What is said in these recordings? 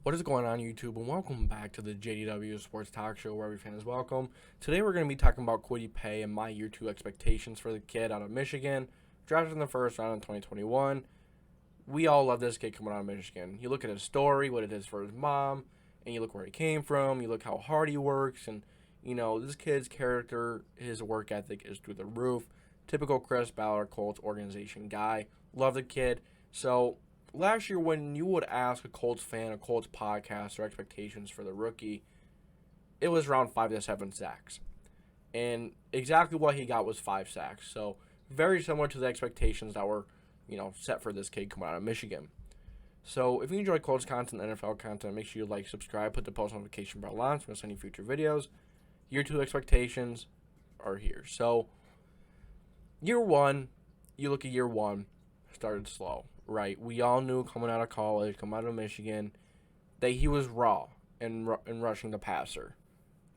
What is going on, YouTube, and welcome back to the JDW SportsTalkShow, where every fan is welcome. Today we're going to be talking about Kwitty Paye and my year 2 expectations for the kid out of Michigan, drafted in the first round in 2021. We all love this kid coming out of Michigan. You look at his story, what it is for his mom, and you look where he came from, you look how hard he works, and, this kid's character, his work ethic is through the roof. Typical Chris Ballard Colts organization guy. Love the kid. So, last year, when you would ask a Colts fan, a Colts podcast, their expectations for the rookie, it was around 5 to 7 sacks. And exactly what he got was 5 sacks. So, very similar to the expectations that were, set for this kid coming out of Michigan. So, if you enjoy Colts content, NFL content, make sure you like, subscribe, put the post notification bell on so you don't miss any future videos. Year 2 expectations are here. So, year 1, you look at year 1, started slow. Right, we all knew coming out of college, coming out of Michigan, that he was raw in rushing the passer,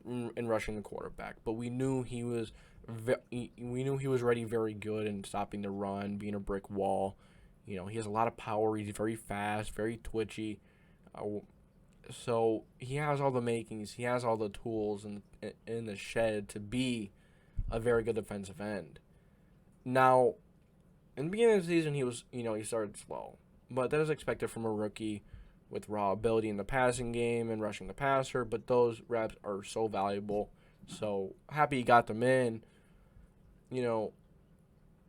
in rushing the quarterback. But we knew he was ready, very good in stopping the run, being a brick wall. He has a lot of power. He's very fast, very twitchy. So he has all the makings. He has all the tools in the shed to be a very good defensive end. Now, in the beginning of the season, he started slow. But that is expected from a rookie with raw ability in the passing game and rushing the passer. But those reps are so valuable. So happy he got them in. And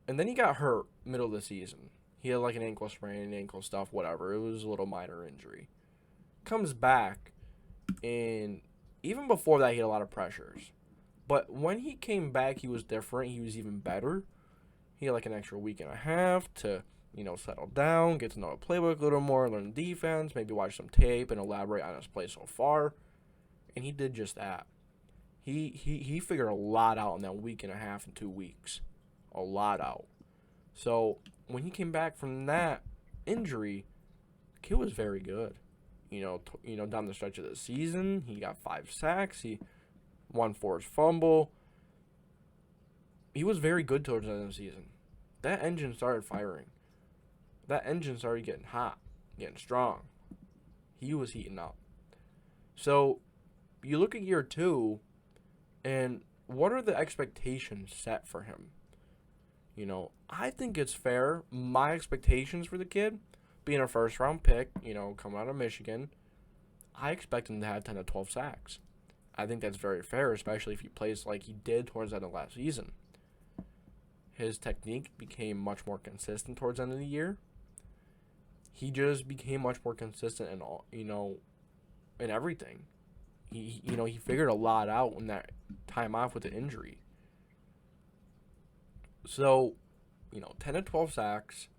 then he got hurt middle of the season. He had like an ankle sprain, ankle stuff, whatever. It was a little minor injury. Comes back, and even before that, he had a lot of pressures. But when he came back, he was different. He was even better. He had like an extra week and a half to, settle down, get to know the playbook a little more, learn the defense, maybe watch some tape and elaborate on his play so far. And he did just that. He figured a lot out in that week and a half and 2 weeks. A lot out. So when he came back from that injury, the kid was very good. Down the stretch of the season, he got 5 sacks. He won forced fumble. He was very good towards the end of the season. That engine started firing. That engine started getting hot, getting strong. He was heating up. So, you look at year 2, and what are the expectations set for him? I think it's fair. My expectations for the kid, being a first-round pick, coming out of Michigan, I expect him to have 10 to 12 sacks. I think that's very fair, especially if he plays like he did towards the end of last season. His technique became much more consistent towards the end of the year. He just became much more consistent in all, in everything. He figured a lot out in that time off with the injury. So, 10 to 12 sacks,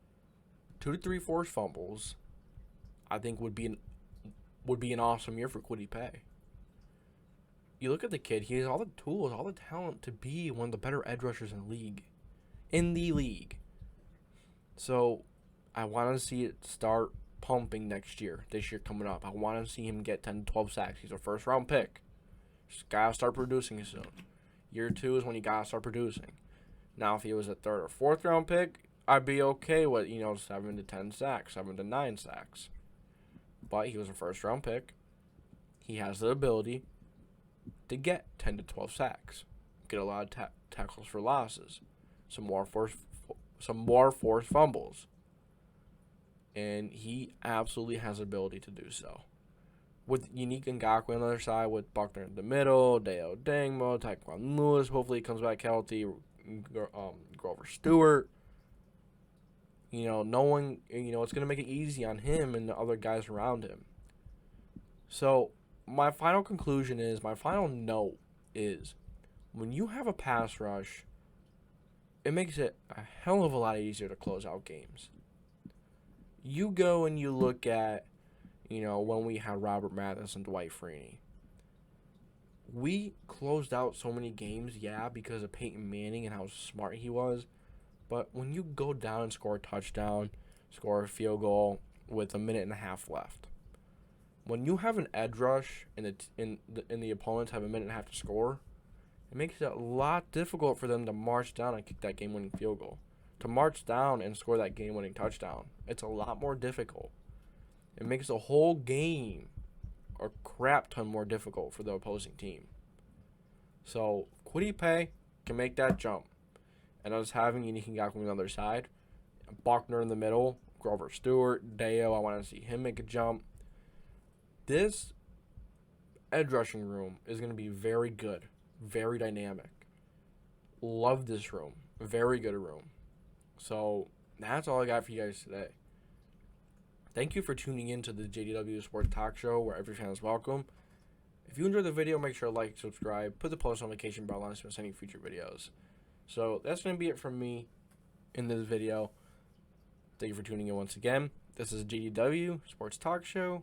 2 to 3 forced fumbles, I think would be an awesome year for Kwitty Paye. You look at the kid; he has all the tools, all the talent to be one of the better edge rushers in the league. So I want to see it start pumping this year coming up. I want to see him get 10 to 12 sacks. He's a first round pick. Just gotta start producing soon. Year 2 is when you gotta start producing. Now, if he was a 3rd or 4th round pick, I'd be okay with 7 to 10 sacks, 7 to 9 sacks. But he was a first round pick. He has the ability to get 10 to 12 sacks, get a lot of tackles for losses, some more forced fumbles, and he absolutely has the ability to do so. With Unique Ngakoue on the other side, with Buckner in the middle, Deo Dangmo, Taekwon Lewis, hopefully he comes back healthy, Grover Stewart. Knowing, it's going to make it easy on him and the other guys around him. So, my final note is, when you have a pass rush, it makes it a hell of a lot easier to close out games. You go and you look at, when we had Robert Mathis and Dwight Freeney. We closed out so many games, because of Peyton Manning and how smart he was. But when you go down and score a touchdown, score a field goal with a minute and a half left, when you have an edge rush and the opponents have a minute and a half to score, it makes it a lot difficult for them to march down and kick that game-winning field goal. To march down and score that game-winning touchdown, it's a lot more difficult. It makes the whole game a crap ton more difficult for the opposing team. So Kwitty Paye can make that jump. And us having Yannick Ngakoue on the other side, Buckner in the middle, Grover Stewart, Deo, I want to see him make a jump. This edge rushing room is going to be very good, very dynamic. Love this room. Very good room. So that's all I got for you guys today. Thank you for tuning in to the JDW Sports Talk Show, where every fan is welcome. If you enjoyed the video, make sure to like, subscribe, put the post notification bell on so you don't miss any future videos. So that's going to be it from me in this video. Thank you for tuning in once again. This is JDW Sports Talk Show.